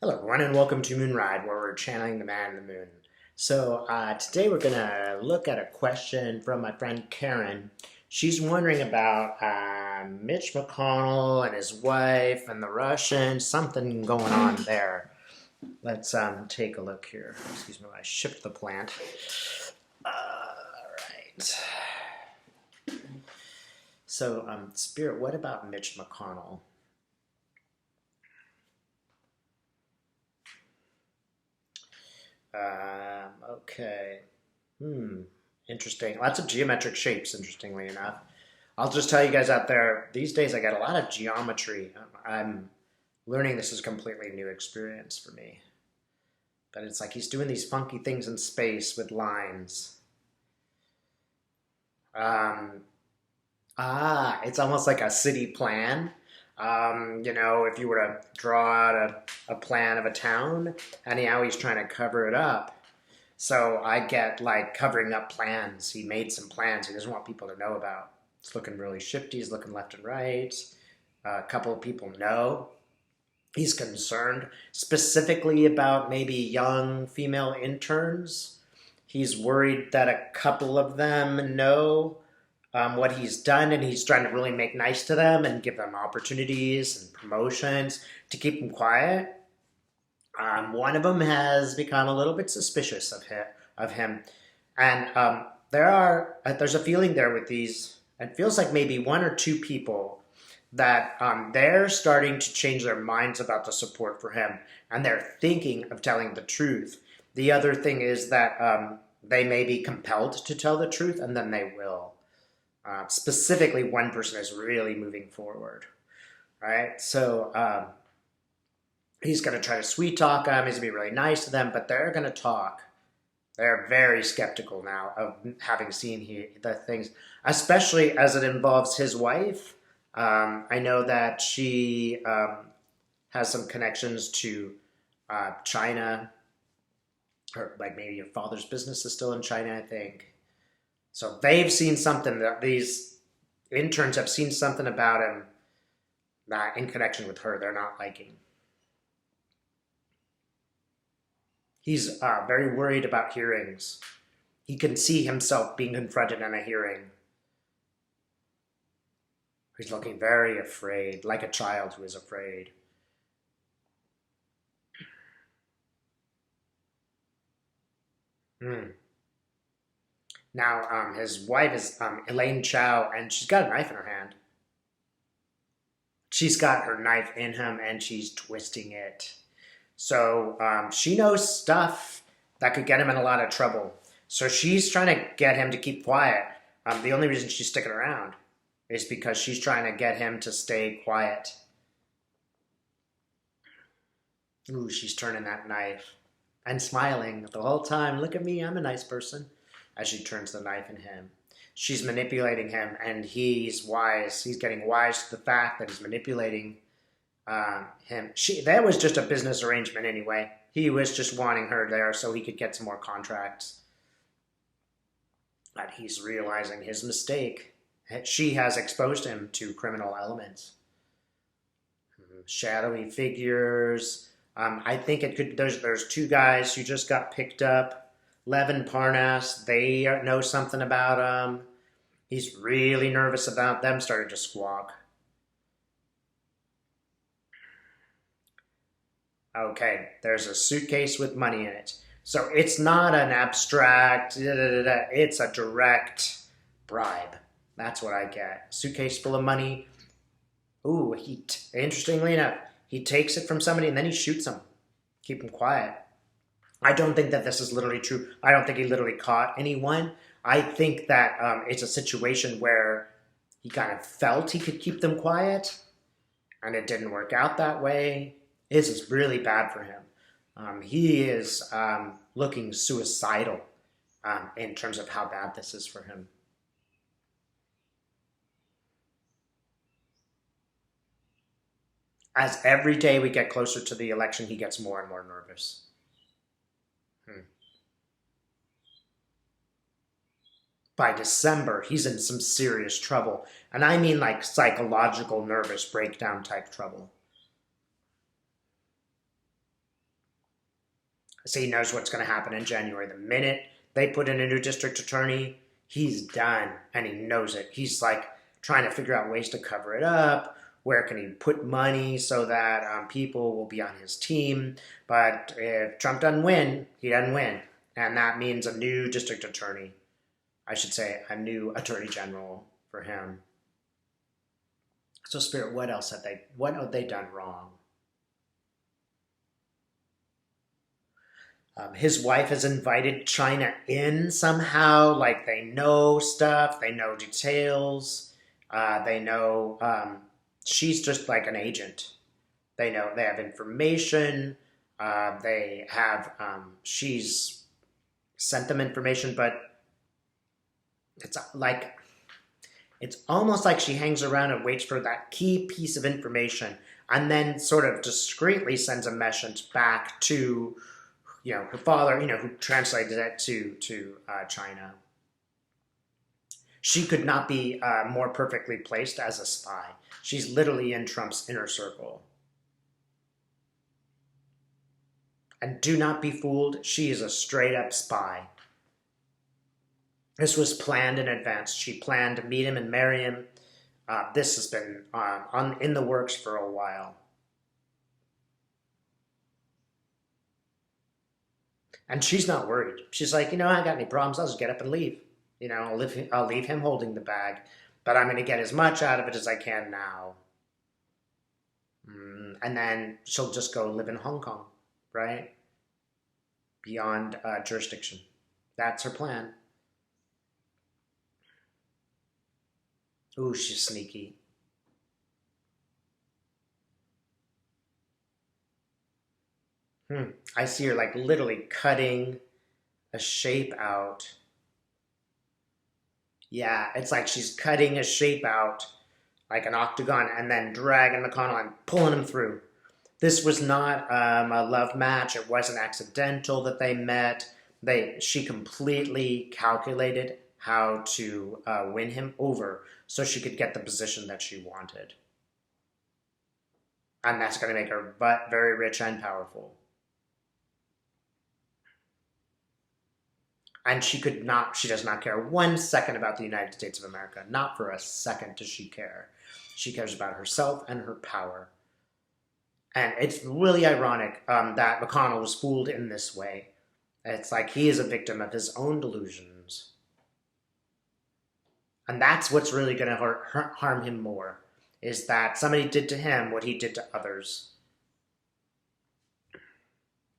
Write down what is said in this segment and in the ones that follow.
Hello everyone and welcome to Moon Ride, where we're channeling the man in the moon. Today we're going to look at a question from my friend Karen. She's wondering about Mitch McConnell and his wife and the Russians, something going on there. Let's take a look here. Excuse me, I shipped the plant. Alright. Spirit, what about Mitch McConnell? Okay. Interesting. Lots of geometric shapes, interestingly enough. I'll just tell you guys out there, these days I got a lot of geometry. I'm learning this is a completely new experience for me. But it's like he's doing these funky things in space with lines. Um, it's almost like a city plan. If you were to draw out a plan of a town, and now he's trying to cover it up. So I get like covering up plans. He made some plans he doesn't want people to know about. It's looking really shifty. He's looking left and right. A couple of people know. He's concerned specifically about maybe young female interns. He's worried that a couple of them know what he's done, and he's trying to really make nice to them and give them opportunities and promotions to keep them quiet. One of them has become a little bit suspicious of him, and there's a feeling there with these. It feels like maybe one or two people that they're starting to change their minds about the support for him, and they're thinking of telling the truth. The other thing is that they may be compelled to tell the truth, and then they will. Specifically, one person is really moving forward, right? So he's going to try to sweet talk them. He's going to be really nice to them, but they're going to talk. They're very skeptical now of having seen the things, especially as it involves his wife. I know that she has some connections to China, or like maybe your father's business is still in China, I think. So they've seen something, that these interns have seen something about him that in connection with her they're not liking. He's very worried about hearings. He can see himself being confronted in a hearing. He's looking very afraid, like a child who is afraid. Hmm. Now, his wife is Elaine Chao, and she's got a knife in her hand. She's got her knife in him, and she's twisting it. So she knows stuff that could get him in a lot of trouble. So she's trying to get him to keep quiet. The only reason she's sticking around is because she's trying to get him to stay quiet. Ooh, she's turning that knife and smiling the whole time. Look at me, I'm a nice person. As she turns the knife in him. She's manipulating him, and he's wise. He's getting wise to the fact that he's manipulating him. That was just a business arrangement anyway. He was just wanting her there so he could get some more contracts. But he's realizing his mistake. She has exposed him to criminal elements. Shadowy figures. I think it could. There's two guys who just got picked up. Lev and Parnas, they know something about him. He's really nervous about them starting to squawk. Okay, there's a suitcase with money in it. So it's not an abstract, it's a direct bribe. That's what I get. Suitcase full of money. Ooh, interestingly enough, he takes it from somebody and then he shoots him. Keep him quiet. I don't think that this is literally true. I don't think he literally caught anyone. I think that it's a situation where he kind of felt he could keep them quiet, and it didn't work out that way. This is really bad for him. He is looking suicidal in terms of how bad this is for him. As every day we get closer to the election, he gets more and more nervous. Hmm. By December, he's in some serious trouble. And I mean like psychological nervous breakdown type trouble. So he knows what's going to happen in January. The minute they put in a new district attorney, he's done, and he knows it. He's like trying to figure out ways to cover it up. Where can he put money so that people will be on his team? But if Trump doesn't win, he doesn't win. And that means a new district attorney. I should say a new attorney general for him. So Spirit, what have they done wrong? His wife has invited China in somehow, like they know stuff, they know details, they know she's just like an agent. They know, they have information, she's sent them information, but it's almost like she hangs around and waits for that key piece of information and then sort of discreetly sends a message back to her father, who translated it to China. She could not be more perfectly placed as a spy. She's literally in Trump's inner circle. And do not be fooled, she is a straight-up spy. This was planned in advance. She planned to meet him and marry him. This has been in the works for a while. And she's not worried. She's like, I got any problems, I'll just get up and leave. I'll leave him holding the bag, but I'm going to get as much out of it as I can now. And then she'll just go live in Hong Kong, right? Beyond jurisdiction. That's her plan. Ooh, she's sneaky. I see her like literally cutting a shape out. Yeah, it's like she's cutting a shape out like an octagon and then dragging McConnell and pulling him through. This was not a love match. It wasn't accidental that they met. She completely calculated how to win him over so she could get the position that she wanted. And that's going to make her very rich and powerful. And she does not care 1 second about the United States of America. Not for a second does she care. She cares about herself and her power. And it's really ironic that McConnell was fooled in this way. It's like he is a victim of his own delusions. And that's what's really going to harm him more, is that somebody did to him what he did to others.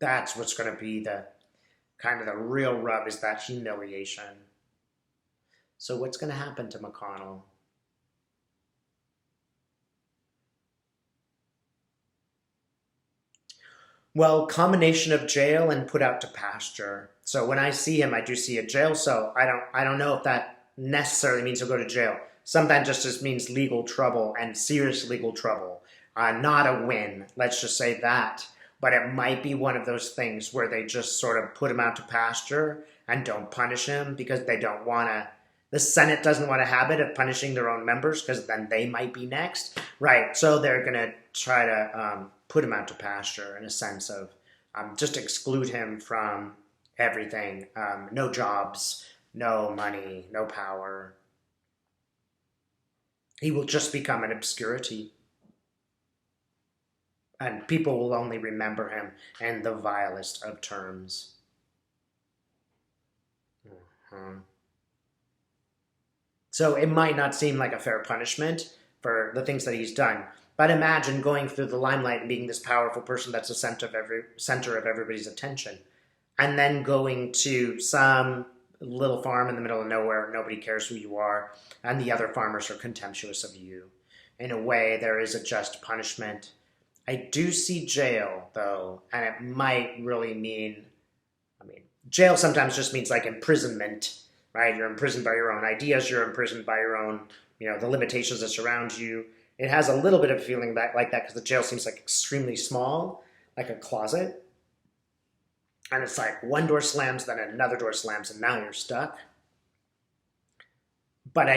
That's what's going to be the real rub, is that humiliation. So what's going to happen to McConnell? Well, combination of jail and put out to pasture. So when I see him, I do see a jail cell. I don't know if that necessarily means he'll go to jail. Sometimes just means legal trouble and serious legal trouble. Not a win. Let's just say that. But it might be one of those things where they just sort of put him out to pasture and don't punish him because they don't want to. The Senate doesn't want a habit of punishing their own members because then they might be next. Right. So they're going to try to put him out to pasture in a sense of just exclude him from everything. No jobs, no money, no power. He will just become an obscurity. And people will only remember him in the vilest of terms. So it might not seem like a fair punishment for the things that he's done. But imagine going through the limelight and being this powerful person that's the center of everybody's attention. And then going to some little farm in the middle of nowhere, nobody cares who you are, and the other farmers are contemptuous of you. In a way, there is a just punishment. I do see jail, though, and it might really mean, jail sometimes just means like imprisonment, right? You're imprisoned by your own ideas, you're imprisoned by your own, the limitations that surround you. It has a little bit of a feeling like that because the jail seems like extremely small, like a closet. And it's like one door slams, then another door slams, and now you're stuck. But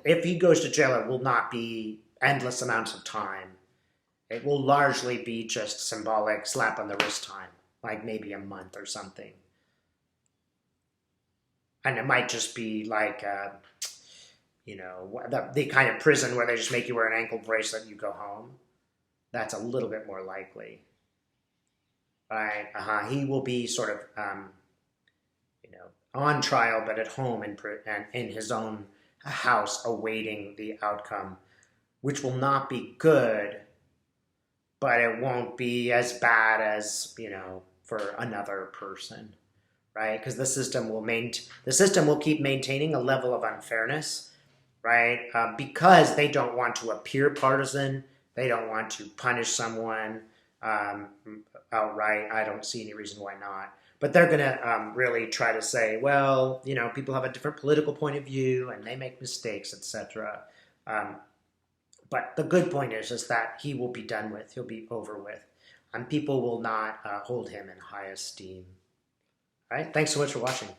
if he goes to jail, it will not be endless amounts of time. It will largely be just symbolic slap on the wrist time. like maybe a month or something. And it might just be like, the kind of prison where they just make you wear an ankle bracelet and you go home. That's a little bit more likely. Right? He will be sort of, on trial, but at home and in his own house, awaiting the outcome, which will not be good, but it won't be as bad as for another person, right? Because the system will keep maintaining a level of unfairness, right? Because they don't want to appear partisan, they don't want to punish someone outright. I don't see any reason why not. But they're going to really try to say, well, people have a different political point of view and they make mistakes, etc. But the good point is that he will be done with. He'll be over with. And people will not hold him in high esteem. All right? Thanks so much for watching.